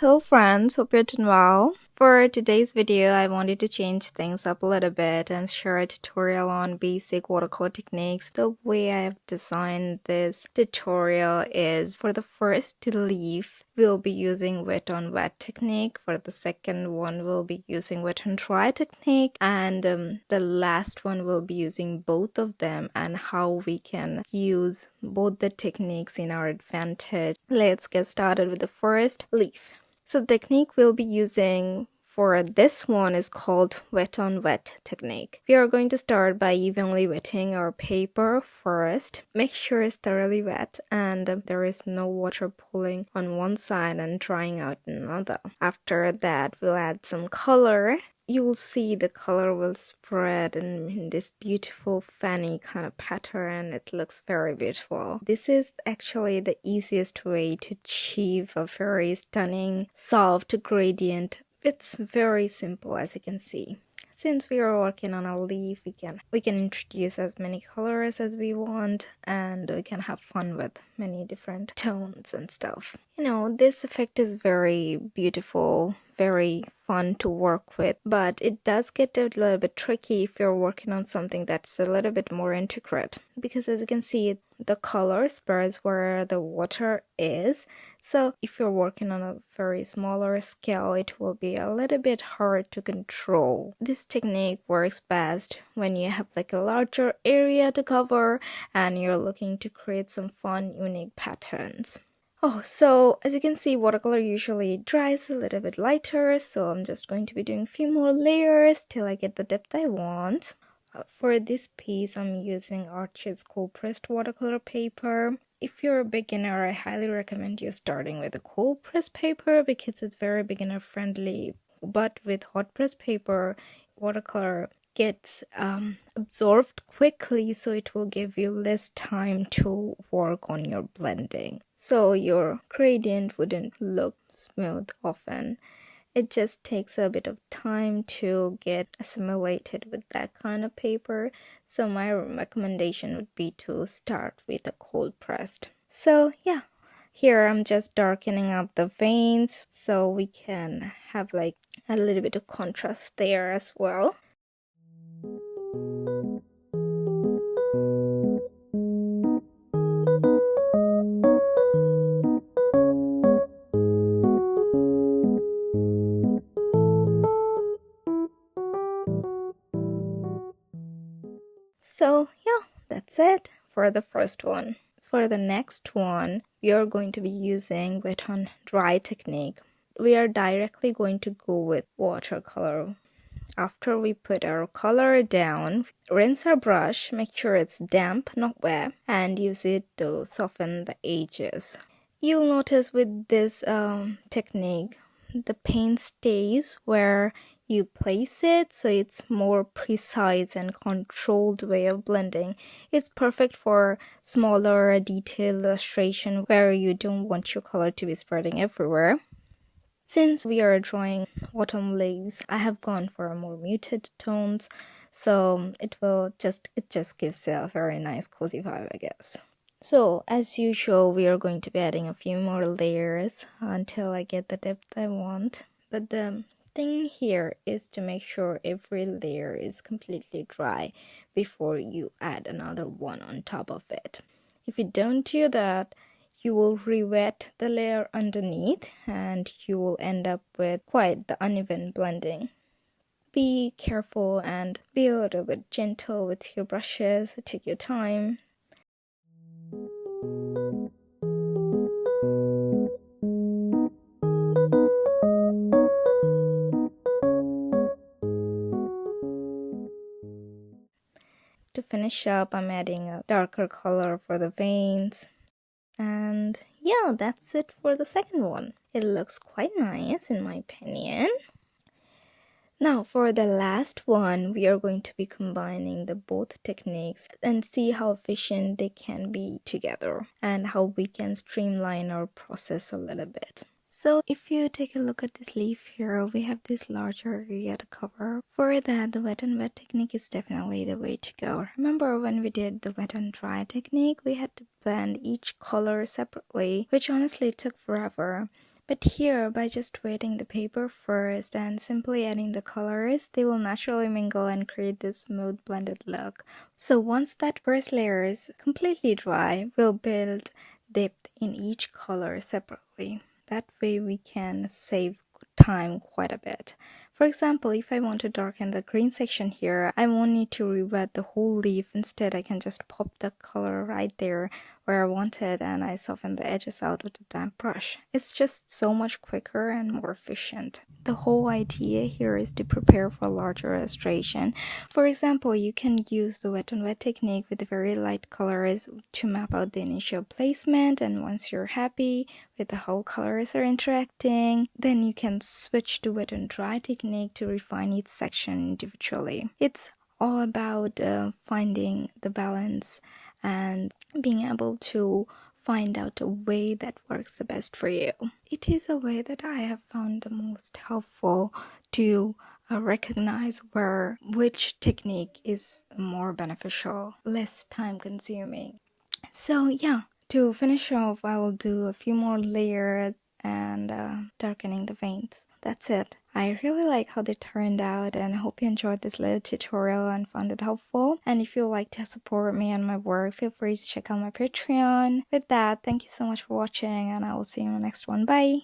Hello friends, hope you're doing well. For today's video, I wanted to change things up a little bit and share a tutorial on basic watercolor techniques. The way I have designed this tutorial is for the first leaf, we'll be using wet on wet technique. For the second one, we'll be using wet on dry technique. And the last one, we'll be using both of them and how we can use both the techniques in our advantage. Let's get started with the first leaf. So the technique we'll be using for this one is called wet on wet technique. We are going to start by evenly wetting our paper first. Make sure it's thoroughly wet and there is no water pooling on one side and drying out another. After that, we'll add some color. You will see the color will spread in this beautiful fanny kind of pattern. It looks very beautiful. This is actually the easiest way to achieve a very stunning soft gradient. It's very simple, as you can see. Since we are working on a leaf, we can introduce as many colors as we want, and we can have fun with many different tones and stuff. You know, this effect is very beautiful, very fun to work with, but it does get a little bit tricky if you're working on something that's a little bit more intricate, because as you can see, the color spreads where the water is. So if you're working on a very smaller scale, it will be a little bit hard to control. This technique works best when you have like a larger area to cover and you're looking to create some fun, unique patterns. Oh, so as you can see, watercolor usually dries a little bit lighter, so I'm just going to be doing a few more layers till I get the depth I want. For this piece, I'm using Arch's cold pressed watercolor paper. If you're a beginner, I highly recommend you starting with a cold pressed paper because it's very beginner friendly. But with hot pressed paper, watercolor gets absorbed quickly, so it will give you less time to work on your blending. So your gradient wouldn't look smooth often. It just takes a bit of time to get assimilated with that kind of paper. So my recommendation would be to start with a cold pressed. So yeah, here I'm just darkening up the veins so we can have like a little bit of contrast there as well. So yeah, that's it for the first one. For the next one, we are going to be using wet on dry technique. We are directly going to go with watercolor. After we put our color down, rinse our brush, make sure it's damp, not wet, and use it to soften the edges. You'll notice with this technique, the paint stays where you place it, so it's more precise and controlled way of blending. It's perfect for smaller detailed illustration where you don't want your color to be spreading everywhere. Since we are drawing autumn leaves, I have gone for more muted tones, so it just gives a very nice cozy vibe, I guess. So as usual, we are going to be adding a few more layers until I get the depth I want. But the thing here is to make sure every layer is completely dry before you add another one on top of it. If you don't do that, you will re-wet the layer underneath and you will end up with quite the uneven blending. Be careful and be a little bit gentle with your brushes. Take your time. To finish up, I'm adding a darker color for the veins. And yeah, that's it for the second one. It looks quite nice in my opinion. Now for the last one, we are going to be combining the both techniques and see how efficient they can be together and how we can streamline our process a little bit. So if you take a look at this leaf here, we have this larger area to cover. For that, the wet and wet technique is definitely the way to go. Remember when we did the wet and dry technique, we had to blend each color separately, which honestly took forever. But here, by just wetting the paper first and simply adding the colors, they will naturally mingle and create this smooth blended look. So once that first layer is completely dry, we'll build depth in each color separately. That way we can save time quite a bit. For example, if I want to darken the green section here, I won't need to re-wet the whole leaf. Instead, I can just pop the color right there where I want it, and I soften the edges out with a damp brush. It's just so much quicker and more efficient. The whole idea here is to prepare for larger restoration. For example, you can use the wet on wet technique with very light colors to map out the initial placement, and once you're happy with how colors are interacting, then you can switch to wet and dry technique to refine each section individually. It's all about finding the balance and being able to find out a way that works the best for you. It is a way that I have found the most helpful to recognize which technique is more beneficial, less time consuming. So yeah, to finish off, I will do a few more layers and darkening the veins. That's it. I really like how they turned out, and I hope you enjoyed this little tutorial and found it helpful. And if you'd like to support me and my work, feel free to check out my Patreon. With that, thank you so much for watching, and I will see you in the next one. Bye!